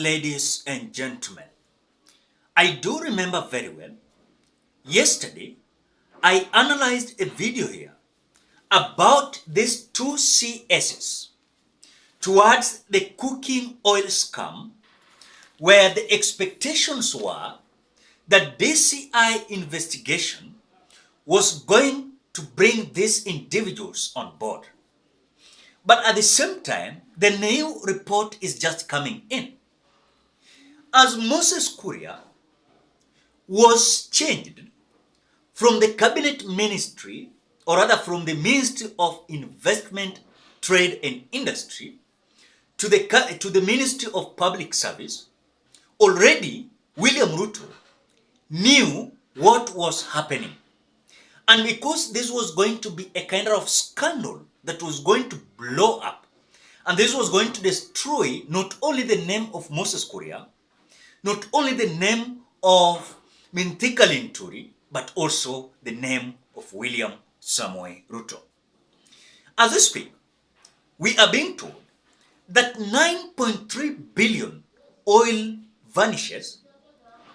ladies and gentlemen, I do remember very well, yesterday I analyzed a video here about these two CSs towards the cooking oil scam, where the expectations were that DCI investigation was going to bring these individuals on board. But at the same time, the new report is just coming in. As Moses Kuria was changed from the cabinet ministry, or rather from the Ministry of Investment, Trade and Industry to the Ministry of Public Service, already William Ruto knew what was happening. And because this was going to be a kind of scandal that was going to blow up, and this was going to destroy not only the name of Moses Kuria, not only the name of Minthika Linturi, but also the name of William Samoei Ruto. As we speak, we are being told that 9.3 billion oil vanishes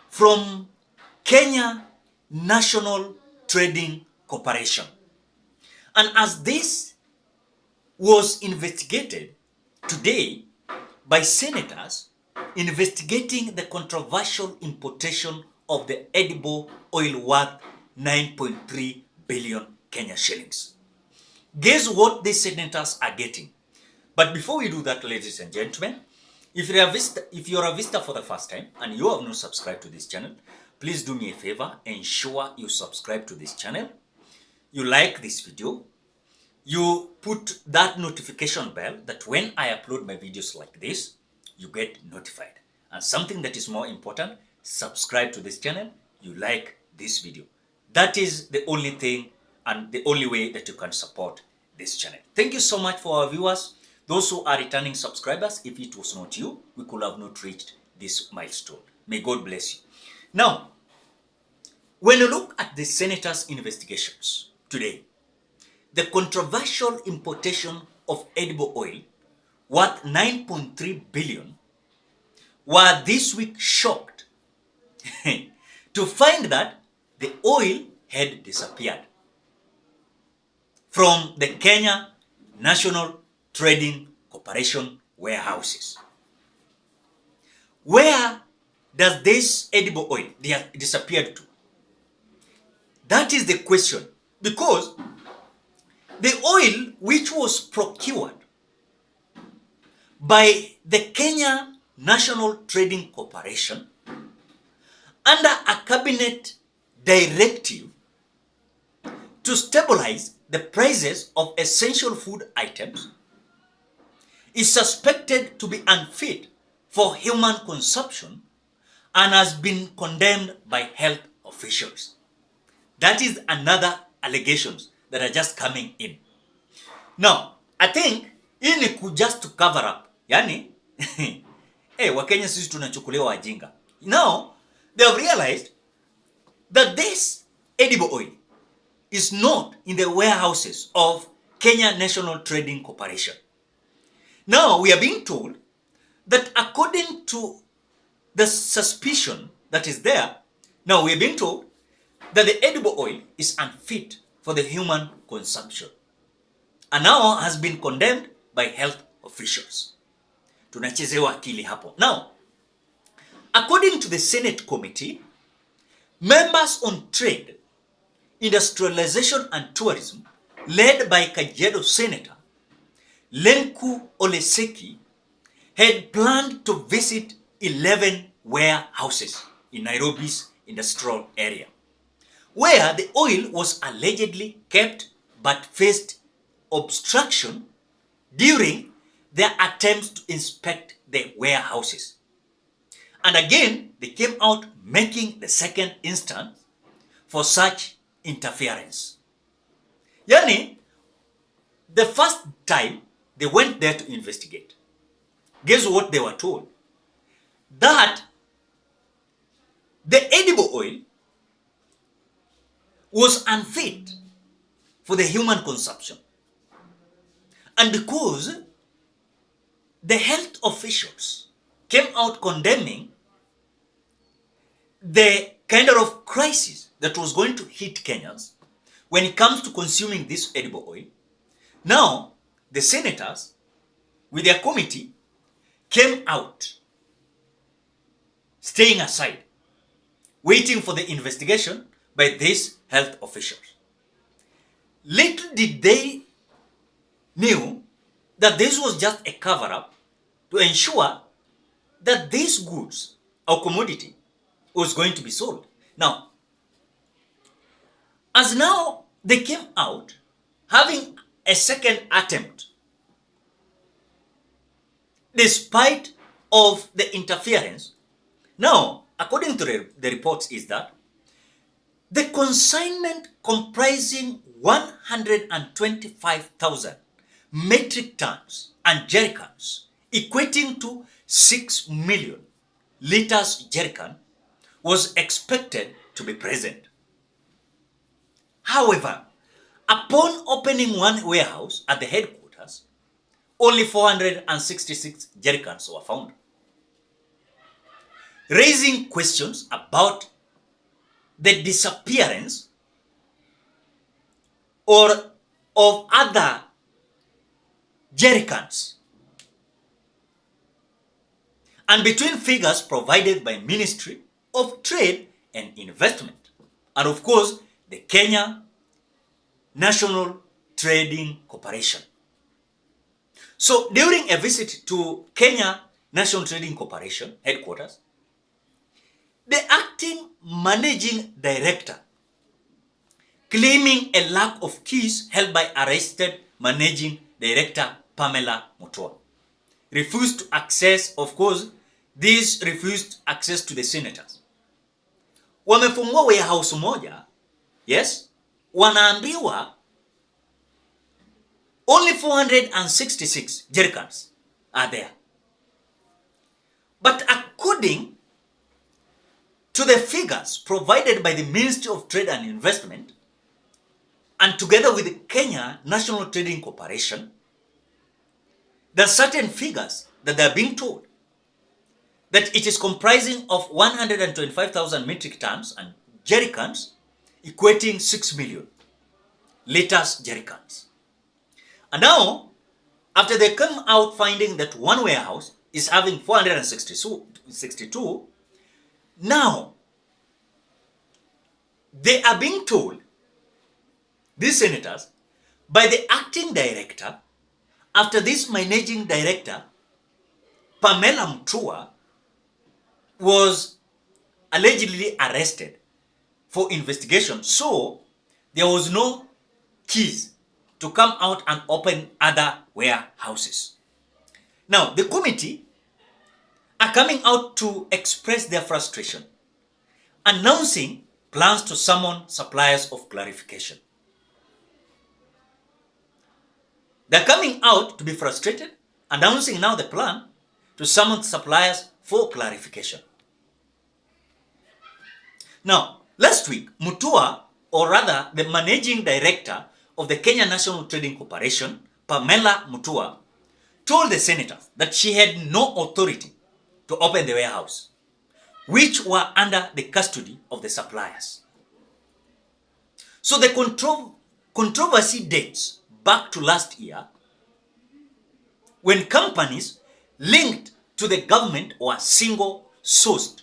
from Kenya National Trading Corporation. And as this was investigated today by senators investigating the controversial importation of the edible oil worth 9.3 billion Kenya shillings. Guess what these senators are getting? But before we do that, ladies and gentlemen, if you're a visitor for the first time and you have not subscribed to this channel, please do me a favor, ensure you subscribe to this channel. You like this video. You put that notification bell that when I upload my videos like this, you get notified. And something that is more important, subscribe to this channel. You like this video. That is the only thing and the only way that you can support this channel. Thank you so much for our viewers. Those who are returning subscribers, if it was not you, we could have not reached this milestone. May God bless you. Now, when you look at the senators' investigations today, the controversial importation of edible oil worth 9.3 billion were this week shocked to find that the oil had disappeared from the Kenya National Trading Corporation warehouses. Where does this edible oil disappear to? That is the question, because the oil which was procured by the Kenya National Trading Corporation under a cabinet directive to stabilize the prices of essential food items is suspected to be unfit for human consumption and has been condemned by health officials. That is another allegations that are just coming in. Now, I think hii ni just to cover up. Yani, Wakenya sisi tunachukuliwa wajinga. Now, they have realized that this edible oil is not in the warehouses of Kenya National Trading Corporation. Now, we are being told that according to the suspicion that is there, now we are being told that the edible oil is unfit for the human consumption and now has been condemned by health officials. Tunachezewa akili hapo. Now, according to the Senate Committee, members on trade, industrialization and tourism, led by Kajiado Senator Lenku Oleseki, had planned to visit 11 warehouses in Nairobi's industrial area, where the oil was allegedly kept but faced obstruction during their attempts to inspect the warehouses. And again, they came out making the second instance for such interference. Yani, the first time they went there to investigate, guess what they were told? That the edible oil was unfit for the human consumption. And because the health officials came out condemning the kind of crisis that was going to hit Kenyans when it comes to consuming this edible oil. Now, the senators, with their committee, came out, staying aside, waiting for the investigation by these health officials. Little did they knew that this was just a cover-up to ensure that these goods or commodity was going to be sold. Now, as now they came out having a second attempt, despite of the interference. Now, according to the reports, is that the consignment comprising 125,000 metric tons and jerrycans, equating to 6 million liters jerrycan, was expected to be present. However, upon opening one warehouse at the headquarters, only 466 jerrycans were found, raising questions about the disappearance or of other jerrycans. And between figures provided by Ministry of Trade and Investment, and of course the Kenya National Trading Corporation. So during a visit to Kenya National Trading Corporation headquarters, the acting managing director, claiming a lack of keys held by arrested managing director Pamela Mutua, refused to access, of course, this refused access to the senators. Wamefungua warehouse moja, yes, wanaambiwa only 466 jerrycans are there. But according to the figures provided by the Ministry of Trade and Investment, and together with the Kenya National Trading Corporation, there are certain figures that they are being told that it is comprising of 125,000 metric tons and jerrycans, equating 6 million liters jerrycans. And now, after they come out finding that one warehouse is having 462, now they are being told, these senators, by the acting director, after this managing director, Pamela Mutua, was allegedly arrested for investigation. So there was no keys to come out and open other warehouses. Now, the committee are coming out to express their frustration, announcing plans to summon suppliers of clarification. They're coming out to be frustrated, announcing now the plan to summon suppliers for clarification. Now, last week, Mutua, or rather the managing director of the Kenya National Trading Corporation, Pamela Mutua, told the senators that she had no authority to open the warehouse, which were under the custody of the suppliers. So the controversy dates back to last year, when companies linked to the government were single-sourced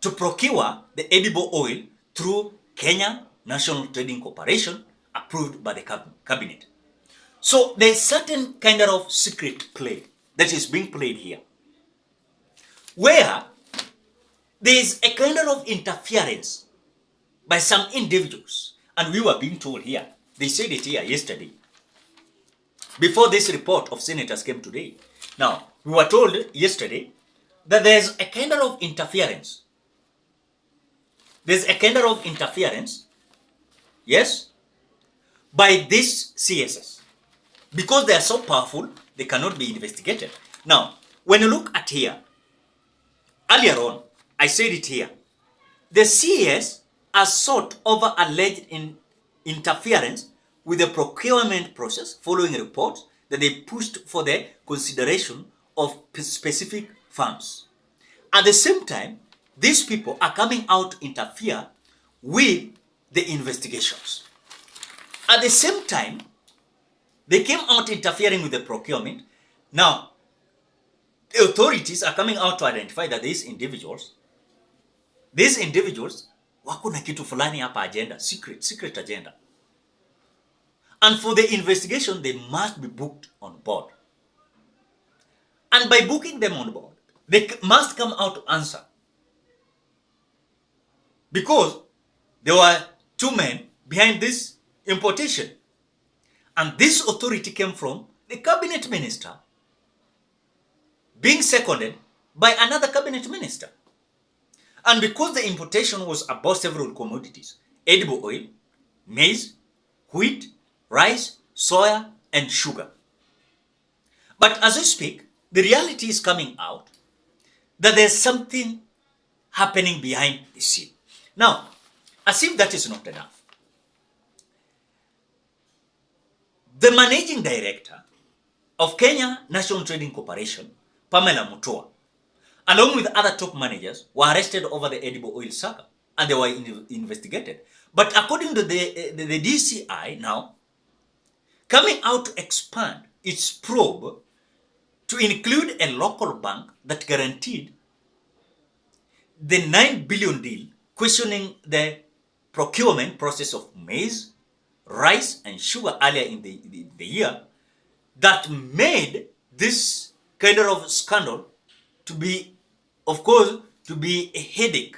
to procure the edible oil through Kenya National Trading Corporation, approved by the cabinet. So there's certain kind of secret play that is being played here, where there's a kind of interference by some individuals, and we were being told here, they said it here yesterday, before this report of senators came today. Now, we were told yesterday that there's a kind of interference. There's a kind of interference, yes, by these CSS. Because they are so powerful, they cannot be investigated. Now, when you look at here, earlier on, I said it here, the CES are sought over alleged interference with the procurement process following reports that they pushed for the consideration of specific farms. At the same time, these people are coming out to interfere with the investigations. At the same time, they came out interfering with the procurement. Now, the authorities are coming out to identify that these individuals wako na kitu fulani hapa agenda, secret agenda. And for the investigation, they must be booked on board. And by booking them on board, they must come out to answer. Because there were two men behind this importation. And this authority came from the cabinet minister being seconded by another cabinet minister. And because the importation was about several commodities, edible oil, maize, wheat, rice, soya, and sugar. But as we speak, the reality is coming out that there's something happening behind the scene. Now, as if that is not enough, the managing director of Kenya National Trading Corporation, Pamela Mutua, along with other top managers, were arrested over the edible oil saga, and they were investigated. But according to the DCI now, coming out to expand its probe to include a local bank that guaranteed the 9 billion deal, questioning the procurement process of maize, rice, and sugar earlier in the year, that made this kind of scandal to be, of course, to be a headache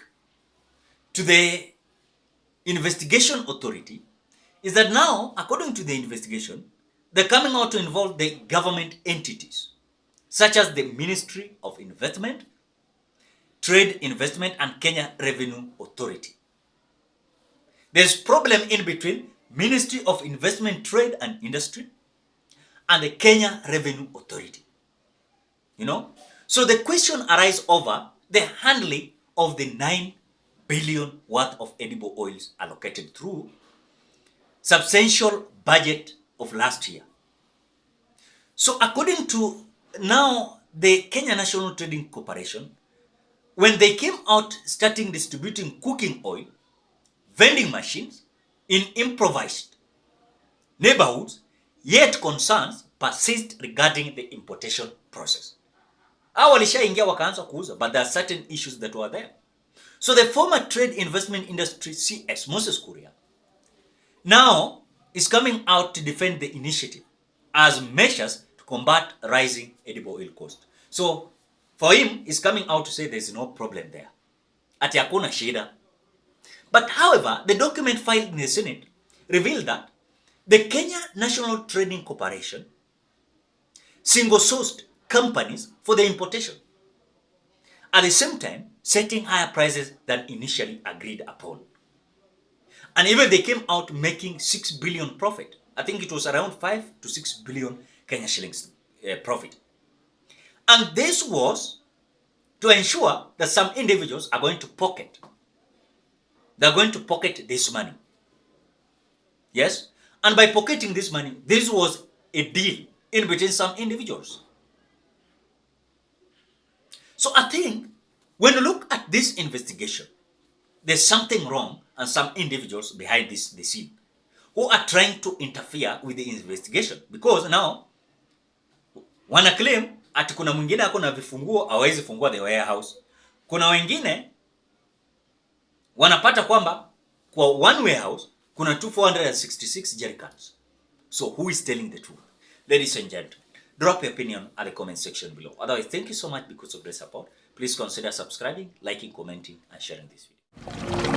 to the investigation authority, is that now, according to the investigation, they're coming out to involve the government entities, such as the Ministry of Investment, Trade, Investment, and Kenya Revenue Authority. There's problem in between Ministry of Investment, Trade, and Industry and the Kenya Revenue Authority. You know? So the question arises over the handling of the 9 billion worth of edible oils allocated through substantial budget of last year. So according to now the Kenya National Trading Corporation, when they came out starting distributing cooking oil, vending machines in improvised neighborhoods, yet concerns persist regarding the importation process. Walishaingia wakaanza kuuza, but there are certain issues that were there. So the former Trade Investment Industry CS, Moses Kuria, now is coming out to defend the initiative as measures to combat rising edible oil cost. So for him, he's coming out to say there's no problem there. Ati hakuna shida. But however, the document filed in the Senate revealed that the Kenya National Trading Corporation single-sourced companies for the importation, at the same time setting higher prices than initially agreed upon. And even they came out making 6 billion profit. I think it was around 5 to 6 billion Kenya shillings profit. And this was to ensure that some individuals are going to pocket. They're going to pocket this money. Yes? And by pocketing this money, this was a deal in between some individuals. So I think when you look at this investigation, there's something wrong and some individuals behind the scene who are trying to interfere with the investigation, because now wana claim ati kuna mwingine ako na vifunguo hawezi fungua the warehouse. Kuna wengine wanapata kwamba kwa one warehouse kuna 466 jerrycans. So who is telling the truth? Ladies and gentlemen, drop your opinion at the comment section below. Otherwise, thank you so much because of the support. Please consider subscribing, liking, commenting, and sharing this video.